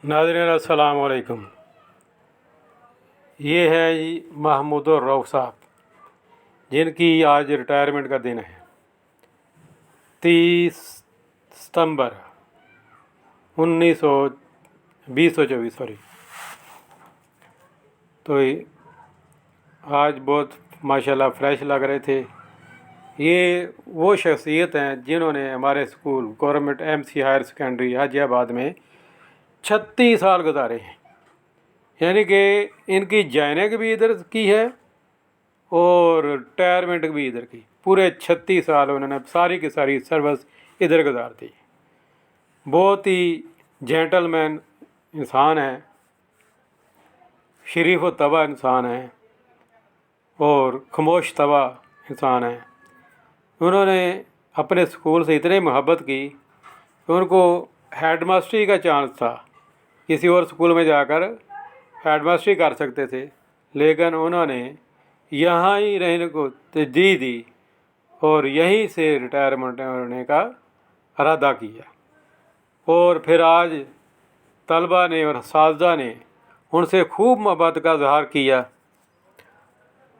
नाज़रीन अस्सलाम वालेकुम। ये है जी महमूद रऊफ़ साहब, जिनकी आज रिटायरमेंट का दिन है। 30 सितंबर 2024 सॉरी। तो आज बहुत माशाल्लाह फ्रेश लग रहे थे। ये वो शख्सियत हैं जिन्होंने हमारे school government MC higher secondary Hajiabad में 36 साल गुजारे हैं। यानी कि इनकी जॉइनिंग भी इधर की है और रिटायरमेंट भी इधर की। पूरे 36 साल उन्होंने सारी की सारी सर्विस इधर गुजार दी। बहुत ही जेंटलमैन इंसान है, शरीफ व तबा इंसान है और खामोश तबा इंसान है। उन्होंने अपने स्कूल से इतने मोहब्बत की कि उनको हेडमास्टरी का चांस था। किसी और स्कूल में जाकर हेडमास्टरी कर सकते थे, लेकिन उन्होंने यहाँ ही रहने को तरजीह दी और यहीं से रिटायरमेंट होने का इरादा किया। और फिर आज तलबा ने और असातिज़ा ने उनसे खूब मोहब्बत का इज़हार किया।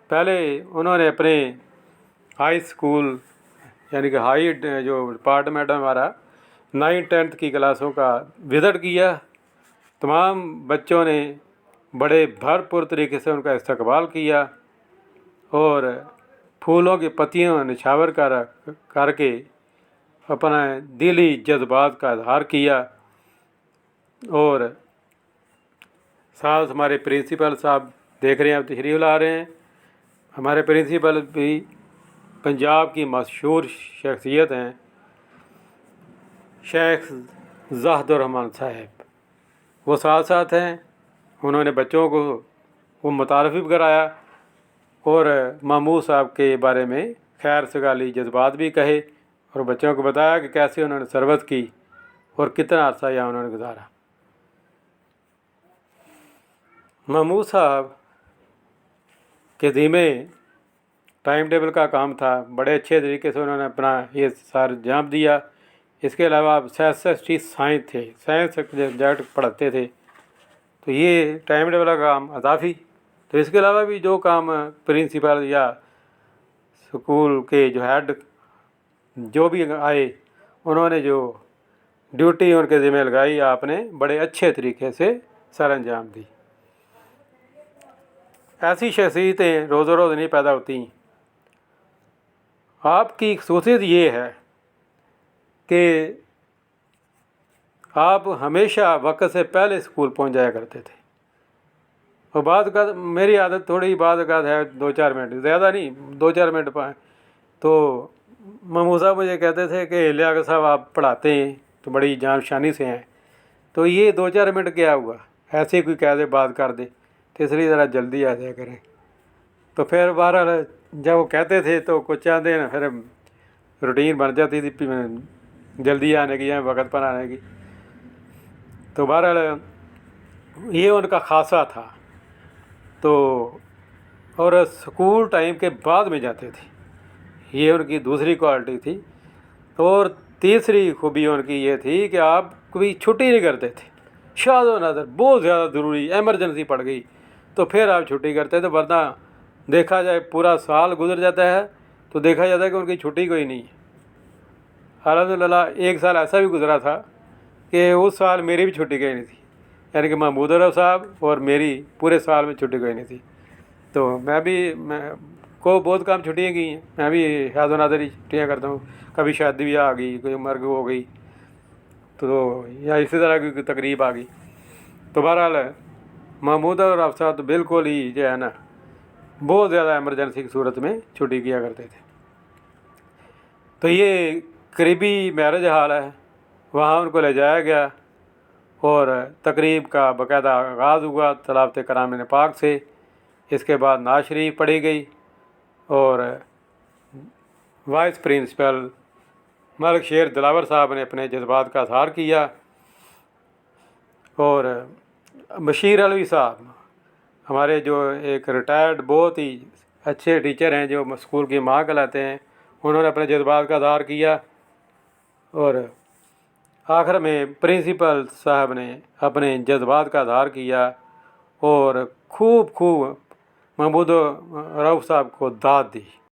पहले उन्होंने अपने हाई स्कूल यानी कि हाई जो डिपार्टमेंट है हमारा 9th-10th की क्लासों का विज़िट किया। तमाम बच्चों ने बड़े भरपूर तरीके से उनका इस्तकबाल किया और फूलों की पत्तियों निछावर करके अपना दिली जज्बात का इजहार किया। और साथ हमारे प्रिंसिपल साहब देख रहे हैं, अब तशरीफ़ ला रहे हैं। हमारे प्रिंसिपल भी पंजाब की मशहूर शख्सियत हैं, शेख ज़ाहिदुर रहमान साहब। वो साथ साथ हैं। उन्होंने बच्चों को वो मुतारफ़ भी कराया और महमूद साहब के बारे में खैर सगाली जज्बात भी कहे और बच्चों को बताया कि कैसे उन्होंने सर्विस की और कितना अर्सा यहाँ उन्होंने गुजारा। महमूद साहब के ज़िम्मे टाइम टेबल का काम था। बड़े अच्छे तरीके से उन्होंने अपना ये सारा अंजाम दिया। इसके अलावा SST साइंस थे, साइंस सब्जेक्ट पढ़ाते थे, तो ये टाइम टेबल का काम अदाफ़ी। तो इसके अलावा भी जो काम प्रिंसिपल या स्कूल के जो हेड जो भी आए, उन्होंने जो ड्यूटी उनके ज़िम्मे लगाई, आपने बड़े अच्छे तरीके से सर अंजाम दी। ऐसी शख्सियतें रोज़ रोज़ नहीं पैदा होती। आपकी खसूसियत ये है कि आप हमेशा वक्त से पहले स्कूल पहुंच जाया करते थे। और बाद का मेरी आदत थोड़ी बाद का है 2-4 मिनट, ज़्यादा नहीं, 2-4 मिनट पाए। तो महमूद साहब मुझे कहते थे कि लियाकत साहब आप पढ़ाते हैं तो बड़ी जानशानी से हैं, तो ये 2-4 मिनट क्या हुआ, ऐसे कोई कह दे बात कर दे तो इसलिए ज़रा जल्दी आ जाया करें। तो फिर बहरहाल जब वो कहते थे तो कुछ आते ना, फिर रूटीन बन जाती थी जल्दी आने की या वक्त पर आने की। तो बहरहाल ये उनका खासा था। तो और स्कूल टाइम के बाद में जाते थे, ये उनकी दूसरी क्वालिटी थी। और तीसरी खूबी उनकी ये थी कि आप कभी छुट्टी नहीं करते थे। शाद व नादर बहुत ज़्यादा ज़रूरी एमरजेंसी पड़ गई तो फिर आप छुट्टी करते थे, वरना देखा जाए पूरा साल गुजर जाता है तो देखा जाता है कि उनकी छुट्टी कोई नहीं है। अल्हम्दुलिल्लाह एक साल ऐसा भी गुजरा था कि उस साल मेरी भी छुट्टी गई नहीं थी, यानी कि महमूद रऊफ़ साहब और मेरी पूरे साल में छुट्टी गई नहीं थी। तो मैं को बहुत कम छुट्टियाँ की हैं। मैं भी शाद व नादर ही छुट्टियाँ करता हूँ। कभी शादी भी आ गई, कोई मर्ग हो गई, तो या इसी तरह की तकरीब आ गई। तो बहरहाल महमूद रऊफ़ साहब तो बिल्कुल ही जो है ना, बहुत ज़्यादा एमरजेंसी की सूरत में छुट्टी किया करते थे। तो ये करीबी मैरिज हाल है, वहाँ उनको ले जाया गया और तकरीब का बाकायदा आगाज़ हुआ तलावत कराम पाक से। इसके बाद नाज शरीफ पढ़ी गई और वाइस प्रिंसिपल मलिक शेर दिलावर साहब ने अपने जज्बात का इज़हार किया। और बशीर अलवी साहब हमारे जो एक रिटायर्ड बहुत ही अच्छे टीचर हैं, जो स्कूल की माँ कहलाते हैं, उन्होंने अपने जज्बात का इज़हार किया। और آخر میں پرنسپل صاحب نے اپنے جذبات کا اظہار کیا اور خوب محمود رؤف صاحب کو داد دی۔